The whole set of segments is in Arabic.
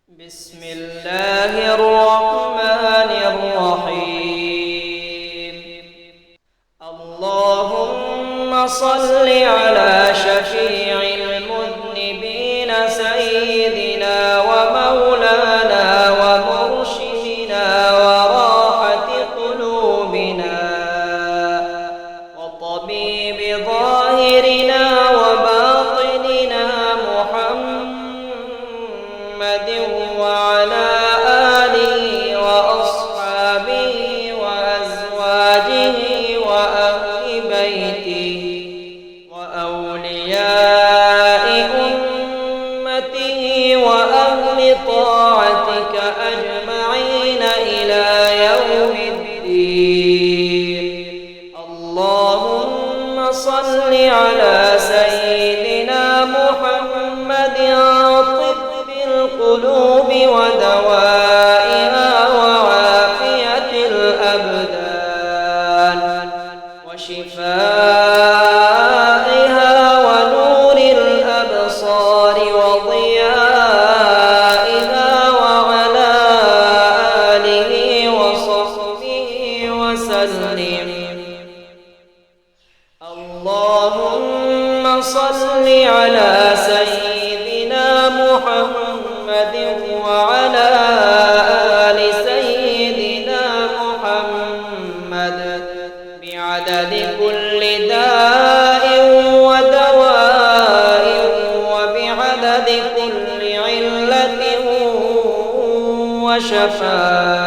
بسم الله الرحمن الرحيم. اللهم صل على شفيع المذنبين سيدنا ومولانا ومرشدنا وراحة قلوبنا وطبيب ظاهرنا وباطننا محمد وعلى آله وأصحابه وأزواجه وأهل بيته وأولياء أمته وأهل طاعتك أجمعين إلى يوم الدين. اللهم صل على سيدنا محمد طب القلوب ودوائها وعافية الأبدان وشفائها ونور الأبصار وضيائها وعلى آله وصحبه وسلم. اللهم صل على سيدنا محمد وعلى آل سيدنا محمد بعدد كل داء ودواء وبعدد كل علة وشفاء.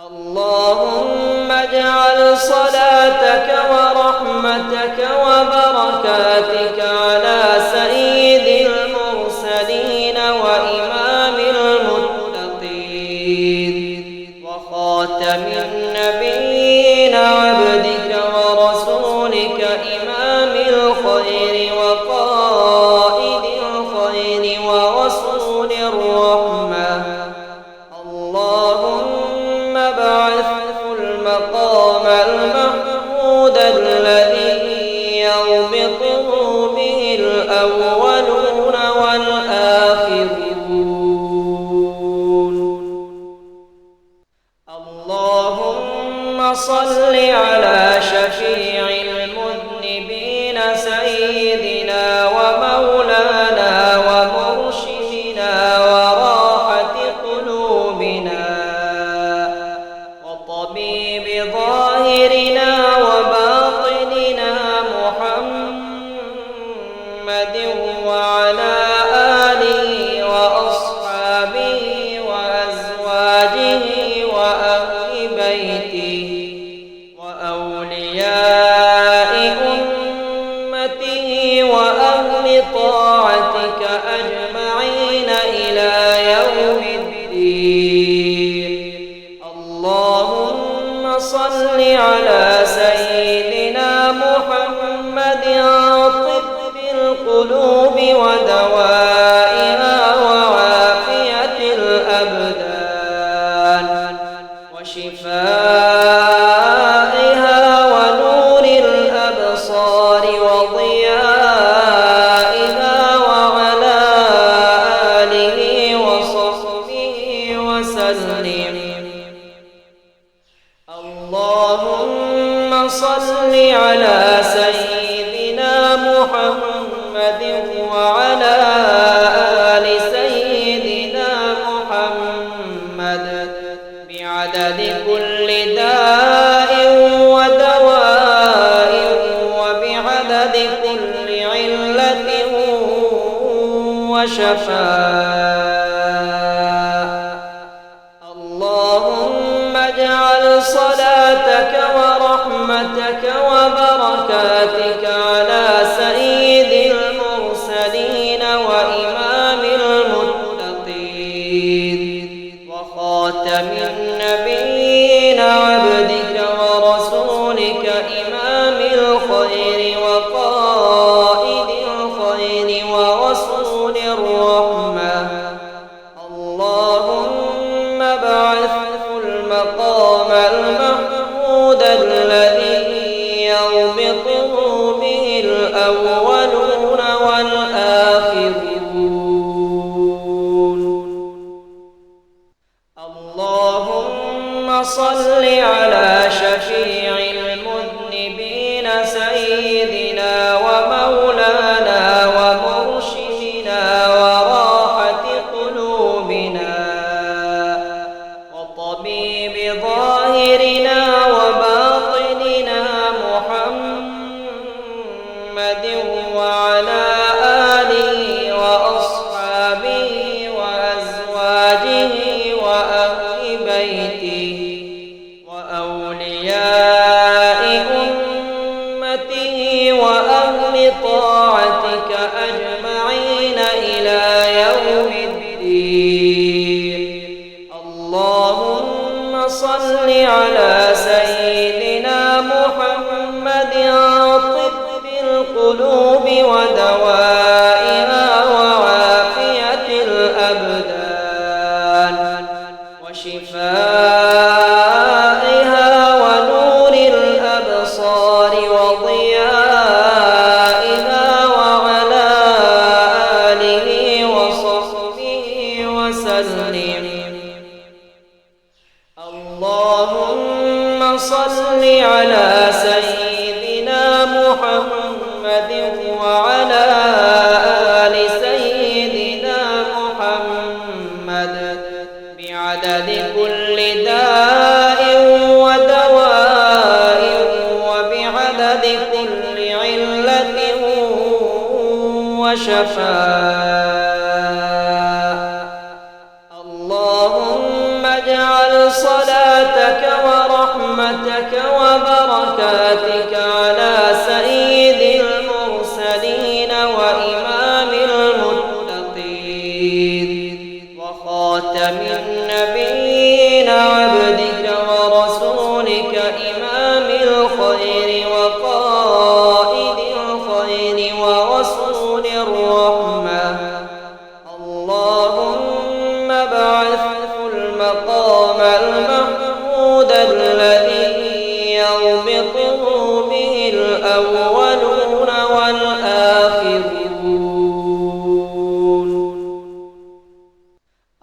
اللهم اجعل صلاتك ورحمتك وبركاتك على سيد المرسلين وإمام المتقين وخاتم النبيين عبدك ورسولك إمام الخير وقائد الخير ورسول الرحمة. اللهم ابعثه المقام المحمود الذي يربطه به الأولون والآخرون. اللهم صل على شفيع المذنبين سيدنا ومولانا ومرشدنا وراحة قلوبنا وطبيب ظاهرنا وباطننا محمد وعلى آله وأصحابه وأزواجه وأهل بيته وأولياء أمته وأهل طاعتك أجمعين إلى يوم الدين. اللهم صل على سيدنا محمد طب القلوب ودوائها وعافية الأبدان وشفائها ونور الأبصار وضيائها وعلى آله وصحبه وسلم. اللهم صل على سيدنا محمد وعلى آل سيدنا محمد بعدد كل داء ودواء وبعدد كل علة وشفاء. اللهم اجعل صلاتك ورحمتك وبركاتك على سيد المرسلين وإمام المتقين وخاتم النبيين عبدك ورسولك إمام الخير وقائد الخير ورسول الرحمة. اللهم ابعثه المقام المحمود الذي يربطه به الأولون والآخرون. على شفيع المذنبين سيدنا ومولانا ومرشدنا وراحة قلوبنا وطبيب ظاهرنا وباطننا محمد وعلى آله وأصحابه وأزواجه وأهل بيته وأولياء أمته وأهل طاعتك أجمعين إلى يوم الدين. اللهم صل على سيدنا محمد طب القلوب ودوائها وعافية الأبدان وشفائها ونور الأبصار وضيائها وعلى آله وصحبه وسلم. اللهم صل على سيدنا محمد وعلى آل سيدنا محمد بعدد كل داء ودواء وبعدد كل علة وشفاء. اللهم اجعل صلاتك ورحمتك وبركاتك على سيد المرسلين وإمام المتقين وخاتم النبيين عبدك ورسولك إمام الخير وقائد الخير ورسول الرحمة. اللهم بعثه المقام المحمود الذي يربطه به الأولون والآخرون.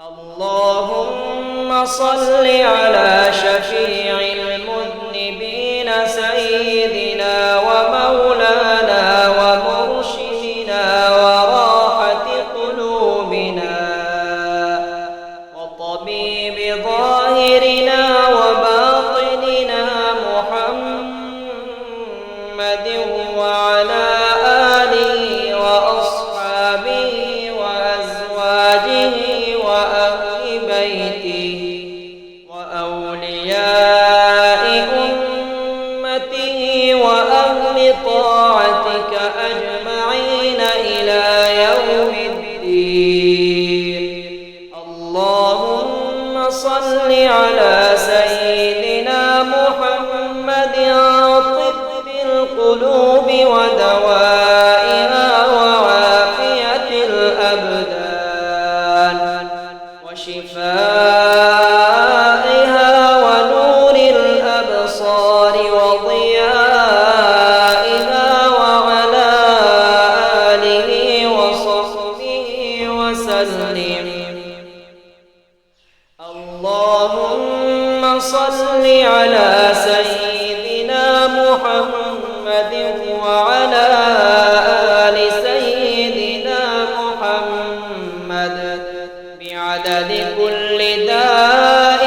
اللهم صل على شفيع المذنبين سيدنا ومولانا ومرشدنا وراحة قلوبنا وطبيب ظاهرنا وباطننا محمد وعلى آله وأصحابه وأزواجه وأهل بيته وأولياء أمته وأهل طاعتك أجمعين إلى يوم الدين. اللهم صل على سيدنا محمد طب القلوب ودوائها وعافية الأبدان وشفائها ونور الأبصار وضيائها وعلى آله وصحبه وسلم. اللهم صل على سيدنا محمد وعلى آل سيدنا محمد بعدد كل داء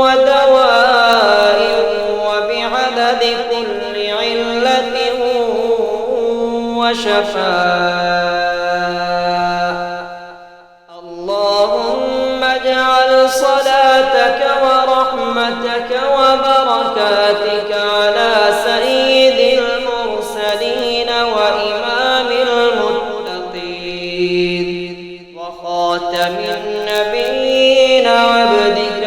ودواء وبعدد كل علة وشفاء. اللهم اجعل صلاتك ورحمتك وبركاتك على سيد المرسلين وإمام المتقين وخاتم النبيين عبدك